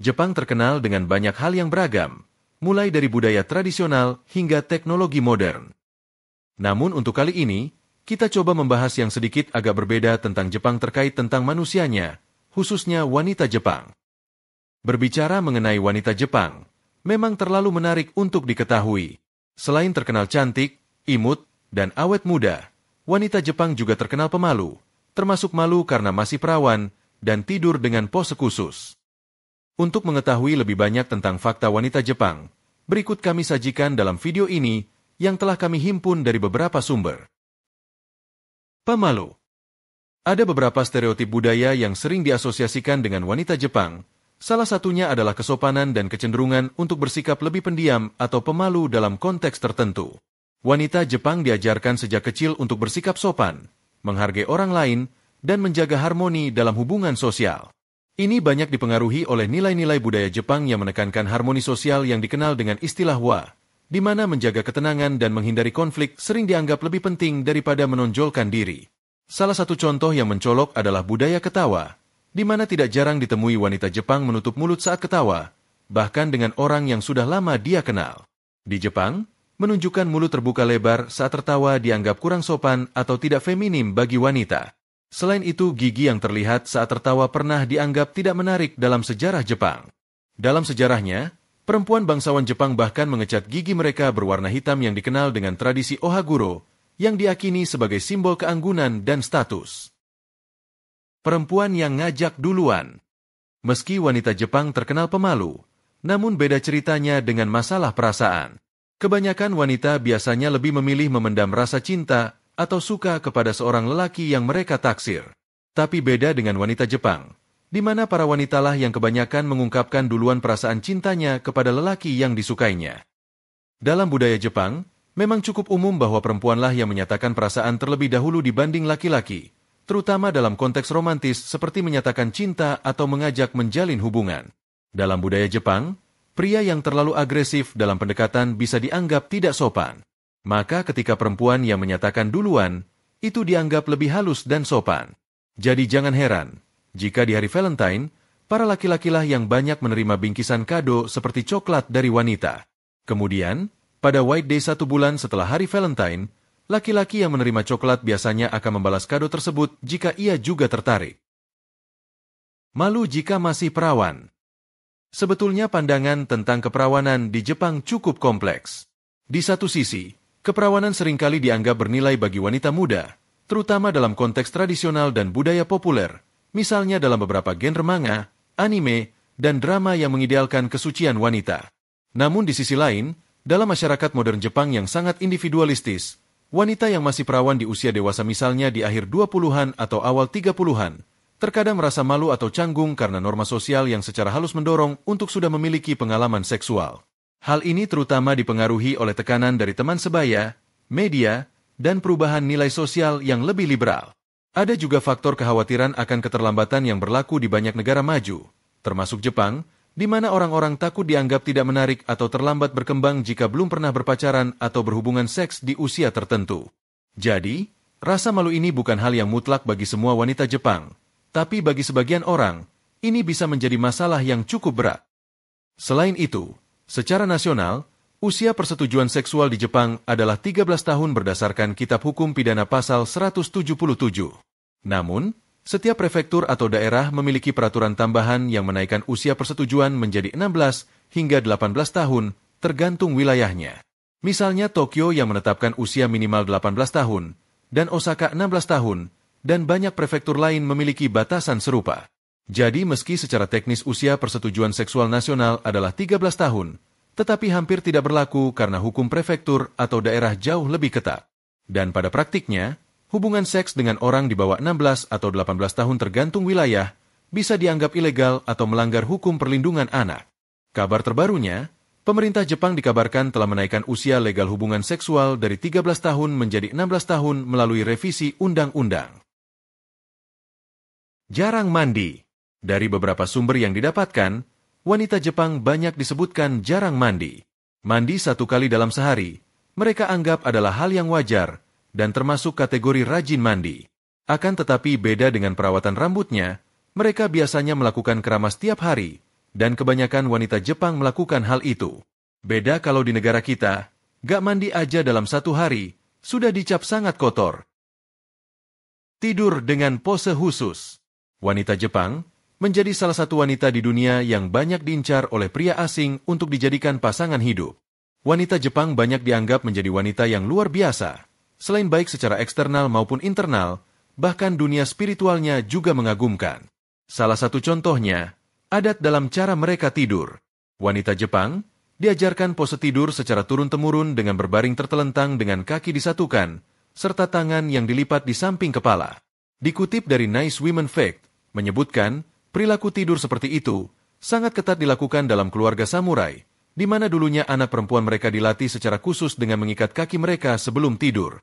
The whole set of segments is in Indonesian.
Jepang terkenal dengan banyak hal yang beragam, mulai dari budaya tradisional hingga teknologi modern. Namun untuk kali ini, kita coba membahas yang sedikit agak berbeda tentang Jepang terkait tentang manusianya, khususnya wanita Jepang. Berbicara mengenai wanita Jepang, memang terlalu menarik untuk diketahui. Selain terkenal cantik, imut, dan awet muda, wanita Jepang juga terkenal pemalu, termasuk malu karena masih perawan dan tidur dengan pose khusus. Untuk mengetahui lebih banyak tentang fakta wanita Jepang, berikut kami sajikan dalam video ini yang telah kami himpun dari beberapa sumber. Pemalu. Ada beberapa stereotip budaya yang sering diasosiasikan dengan wanita Jepang. Salah satunya adalah kesopanan dan kecenderungan untuk bersikap lebih pendiam atau pemalu dalam konteks tertentu. Wanita Jepang diajarkan sejak kecil untuk bersikap sopan, menghargai orang lain, dan menjaga harmoni dalam hubungan sosial. Ini banyak dipengaruhi oleh nilai-nilai budaya Jepang yang menekankan harmoni sosial yang dikenal dengan istilah wa, di mana menjaga ketenangan dan menghindari konflik sering dianggap lebih penting daripada menonjolkan diri. Salah satu contoh yang mencolok adalah budaya ketawa, di mana tidak jarang ditemui wanita Jepang menutup mulut saat ketawa, bahkan dengan orang yang sudah lama dia kenal. Di Jepang, menunjukkan mulut terbuka lebar saat tertawa dianggap kurang sopan atau tidak feminim bagi wanita. Selain itu, gigi yang terlihat saat tertawa pernah dianggap tidak menarik dalam sejarah Jepang. Dalam sejarahnya, perempuan bangsawan Jepang bahkan mengecat gigi mereka berwarna hitam yang dikenal dengan tradisi ohaguro, yang diyakini sebagai simbol keanggunan dan status. Perempuan yang ngajak duluan. Meski wanita Jepang terkenal pemalu, namun beda ceritanya dengan masalah perasaan. Kebanyakan wanita biasanya lebih memilih memendam rasa cinta atau suka kepada seorang lelaki yang mereka taksir. Tapi beda dengan wanita Jepang, di mana para wanitalah yang kebanyakan mengungkapkan duluan perasaan cintanya kepada lelaki yang disukainya. Dalam budaya Jepang, memang cukup umum bahwa perempuanlah yang menyatakan perasaan terlebih dahulu dibanding laki-laki, terutama dalam konteks romantis seperti menyatakan cinta atau mengajak menjalin hubungan. Dalam budaya Jepang, pria yang terlalu agresif dalam pendekatan bisa dianggap tidak sopan. Maka ketika perempuan yang menyatakan duluan, itu dianggap lebih halus dan sopan. Jadi jangan heran, jika di hari Valentine, para laki-lakilah yang banyak menerima bingkisan kado seperti coklat dari wanita. Kemudian, pada White Day 1 bulan setelah hari Valentine, laki-laki yang menerima coklat biasanya akan membalas kado tersebut jika ia juga tertarik. Malu jika masih perawan. Sebetulnya pandangan tentang keperawanan di Jepang cukup kompleks. Di satu sisi, keperawanan seringkali dianggap bernilai bagi wanita muda, terutama dalam konteks tradisional dan budaya populer, misalnya dalam beberapa genre manga, anime, dan drama yang mengidealkan kesucian wanita. Namun di sisi lain, dalam masyarakat modern Jepang yang sangat individualistis, wanita yang masih perawan di usia dewasa misalnya di akhir 20-an atau awal 30-an, terkadang merasa malu atau canggung karena norma sosial yang secara halus mendorong untuk sudah memiliki pengalaman seksual. Hal ini terutama dipengaruhi oleh tekanan dari teman sebaya, media, dan perubahan nilai sosial yang lebih liberal. Ada juga faktor kekhawatiran akan keterlambatan yang berlaku di banyak negara maju, termasuk Jepang, di mana orang-orang takut dianggap tidak menarik atau terlambat berkembang jika belum pernah berpacaran atau berhubungan seks di usia tertentu. Jadi, rasa malu ini bukan hal yang mutlak bagi semua wanita Jepang, tapi bagi sebagian orang, ini bisa menjadi masalah yang cukup berat. Selain itu, secara nasional, usia persetujuan seksual di Jepang adalah 13 tahun berdasarkan Kitab Hukum Pidana Pasal 177. Namun, setiap prefektur atau daerah memiliki peraturan tambahan yang menaikkan usia persetujuan menjadi 16 hingga 18 tahun, tergantung wilayahnya. Misalnya Tokyo yang menetapkan usia minimal 18 tahun, dan Osaka 16 tahun, dan banyak prefektur lain memiliki batasan serupa. Jadi meski secara teknis usia persetujuan seksual nasional adalah 13 tahun, tetapi hampir tidak berlaku karena hukum prefektur atau daerah jauh lebih ketat. Dan pada praktiknya, hubungan seks dengan orang di bawah 16 atau 18 tahun tergantung wilayah bisa dianggap ilegal atau melanggar hukum perlindungan anak. Kabar terbarunya, pemerintah Jepang dikabarkan telah menaikkan usia legal hubungan seksual dari 13 tahun menjadi 16 tahun melalui revisi undang-undang. Jarang mandi. Dari beberapa sumber yang didapatkan, wanita Jepang banyak disebutkan jarang mandi. Mandi 1 kali dalam sehari, mereka anggap adalah hal yang wajar, dan termasuk kategori rajin mandi. Akan tetapi beda dengan perawatan rambutnya, mereka biasanya melakukan keramas tiap hari, dan kebanyakan wanita Jepang melakukan hal itu. Beda kalau di negara kita, gak mandi aja dalam 1 hari, sudah dicap sangat kotor. Tidur dengan pose khusus. Wanita Jepang menjadi salah satu wanita di dunia yang banyak diincar oleh pria asing untuk dijadikan pasangan hidup. Wanita Jepang banyak dianggap menjadi wanita yang luar biasa. Selain baik secara eksternal maupun internal, bahkan dunia spiritualnya juga mengagumkan. Salah satu contohnya, adat dalam cara mereka tidur. Wanita Jepang diajarkan pose tidur secara turun-temurun dengan berbaring tertelentang dengan kaki disatukan, serta tangan yang dilipat di samping kepala. Dikutip dari Nice Women Fact, menyebutkan, perilaku tidur seperti itu sangat ketat dilakukan dalam keluarga samurai, di mana dulunya anak perempuan mereka dilatih secara khusus dengan mengikat kaki mereka sebelum tidur.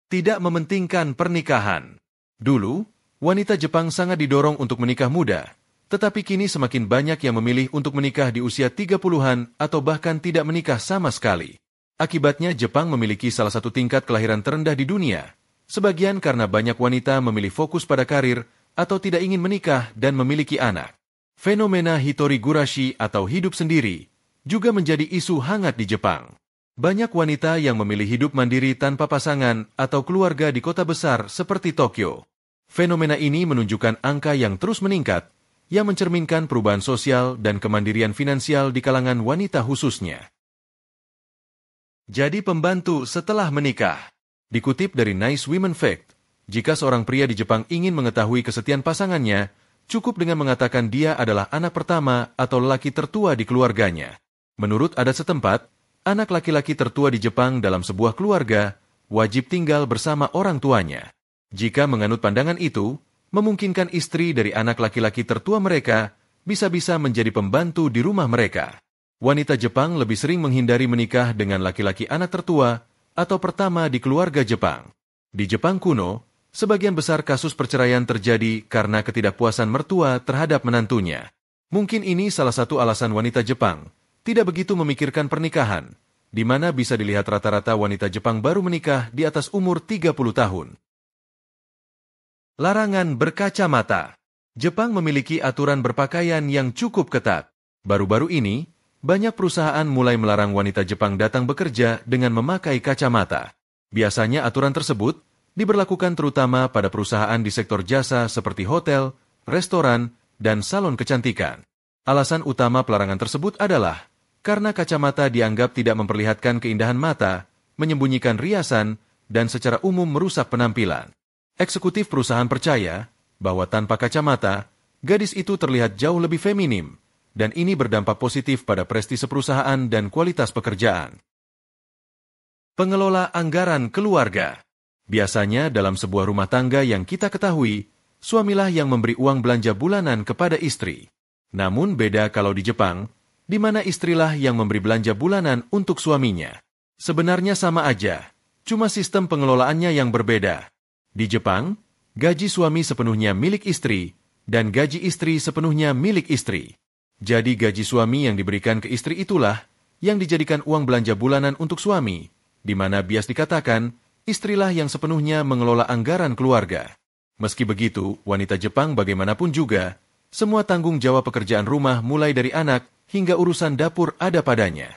Tidak mementingkan pernikahan. Dulu, wanita Jepang sangat didorong untuk menikah muda, tetapi kini semakin banyak yang memilih untuk menikah di usia 30-an atau bahkan tidak menikah sama sekali. Akibatnya Jepang memiliki salah satu tingkat kelahiran terendah di dunia, sebagian karena banyak wanita memilih fokus pada karir atau tidak ingin menikah dan memiliki anak. Fenomena Hitori Gurashi atau hidup sendiri juga menjadi isu hangat di Jepang. Banyak wanita yang memilih hidup mandiri tanpa pasangan atau keluarga di kota besar seperti Tokyo. Fenomena ini menunjukkan angka yang terus meningkat, yang mencerminkan perubahan sosial dan kemandirian finansial di kalangan wanita khususnya. Jadi pembantu setelah menikah. Dikutip dari Nice Women Fact, jika seorang pria di Jepang ingin mengetahui kesetiaan pasangannya, cukup dengan mengatakan dia adalah anak pertama atau lelaki tertua di keluarganya. Menurut adat setempat, anak laki-laki tertua di Jepang dalam sebuah keluarga wajib tinggal bersama orang tuanya. Jika menganut pandangan itu, memungkinkan istri dari anak laki-laki tertua mereka bisa-bisa menjadi pembantu di rumah mereka. Wanita Jepang lebih sering menghindari menikah dengan laki-laki anak tertua atau pertama di keluarga Jepang. Di Jepang kuno, sebagian besar kasus perceraian terjadi karena ketidakpuasan mertua terhadap menantunya. Mungkin ini salah satu alasan wanita Jepang tidak begitu memikirkan pernikahan, di mana bisa dilihat rata-rata wanita Jepang baru menikah di atas umur 30 tahun. Larangan berkacamata. Jepang memiliki aturan berpakaian yang cukup ketat. Baru-baru ini, banyak perusahaan mulai melarang wanita Jepang datang bekerja dengan memakai kacamata. Biasanya aturan tersebut diberlakukan terutama pada perusahaan di sektor jasa seperti hotel, restoran, dan salon kecantikan. Alasan utama pelarangan tersebut adalah karena kacamata dianggap tidak memperlihatkan keindahan mata, menyembunyikan riasan, dan secara umum merusak penampilan. Eksekutif perusahaan percaya bahwa tanpa kacamata, gadis itu terlihat jauh lebih feminim, dan ini berdampak positif pada prestise perusahaan dan kualitas pekerjaan. Pengelola anggaran keluarga. Biasanya dalam sebuah rumah tangga yang kita ketahui, suamilah yang memberi uang belanja bulanan kepada istri. Namun beda kalau di Jepang, di mana istrilah yang memberi belanja bulanan untuk suaminya. Sebenarnya sama aja, cuma sistem pengelolaannya yang berbeda. Di Jepang, gaji suami sepenuhnya milik istri, dan gaji istri sepenuhnya milik istri. Jadi gaji suami yang diberikan ke istri itulah yang dijadikan uang belanja bulanan untuk suami, di mana bias dikatakan, istrilah yang sepenuhnya mengelola anggaran keluarga. Meski begitu, wanita Jepang bagaimanapun juga, semua tanggung jawab pekerjaan rumah mulai dari anak hingga urusan dapur ada padanya.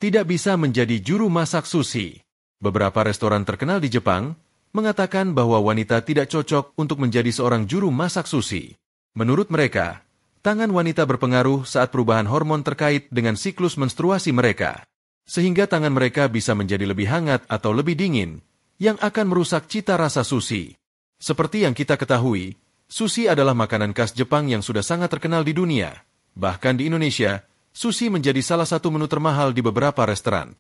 Tidak bisa menjadi juru masak sushi. Beberapa restoran terkenal di Jepang mengatakan bahwa wanita tidak cocok untuk menjadi seorang juru masak sushi. Menurut mereka, tangan wanita berpengaruh saat perubahan hormon terkait dengan siklus menstruasi mereka, sehingga tangan mereka bisa menjadi lebih hangat atau lebih dingin, yang akan merusak cita rasa sushi. Seperti yang kita ketahui, sushi adalah makanan khas Jepang yang sudah sangat terkenal di dunia. Bahkan di Indonesia, sushi menjadi salah satu menu termahal di beberapa restoran.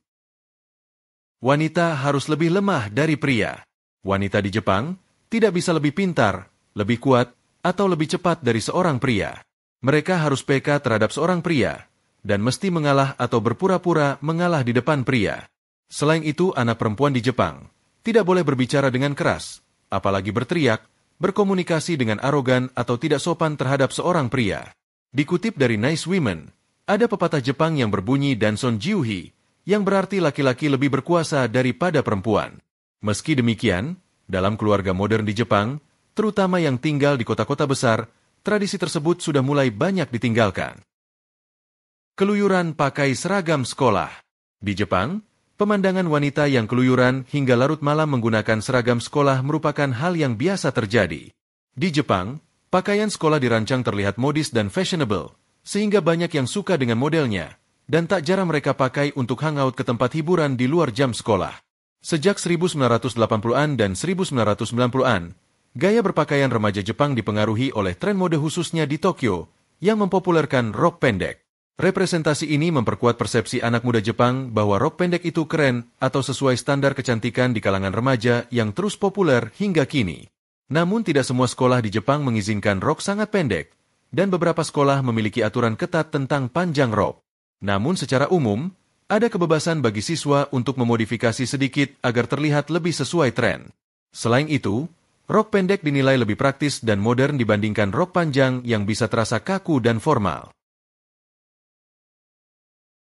Wanita harus lebih lemah dari pria. Wanita di Jepang tidak bisa lebih pintar, lebih kuat, atau lebih cepat dari seorang pria. Mereka harus peka terhadap seorang pria, dan mesti mengalah atau berpura-pura mengalah di depan pria. Selain itu, anak perempuan di Jepang tidak boleh berbicara dengan keras, apalagi berteriak, berkomunikasi dengan arogan atau tidak sopan terhadap seorang pria. Dikutip dari Nice Women, ada pepatah Jepang yang berbunyi Danson Jiuhi, yang berarti laki-laki lebih berkuasa daripada perempuan. Meski demikian, dalam keluarga modern di Jepang, terutama yang tinggal di kota-kota besar, tradisi tersebut sudah mulai banyak ditinggalkan. Keluyuran pakai seragam sekolah. Di Jepang, pemandangan wanita yang keluyuran hingga larut malam menggunakan seragam sekolah merupakan hal yang biasa terjadi. Di Jepang, pakaian sekolah dirancang terlihat modis dan fashionable, sehingga banyak yang suka dengan modelnya, dan tak jarang mereka pakai untuk hangout ke tempat hiburan di luar jam sekolah. Sejak 1980-an dan 1990-an, gaya berpakaian remaja Jepang dipengaruhi oleh tren mode khususnya di Tokyo, yang mempopulerkan rok pendek. Representasi ini memperkuat persepsi anak muda Jepang bahwa rok pendek itu keren atau sesuai standar kecantikan di kalangan remaja yang terus populer hingga kini. Namun tidak semua sekolah di Jepang mengizinkan rok sangat pendek, dan beberapa sekolah memiliki aturan ketat tentang panjang rok. Namun secara umum, ada kebebasan bagi siswa untuk memodifikasi sedikit agar terlihat lebih sesuai tren. Selain itu, rok pendek dinilai lebih praktis dan modern dibandingkan rok panjang yang bisa terasa kaku dan formal.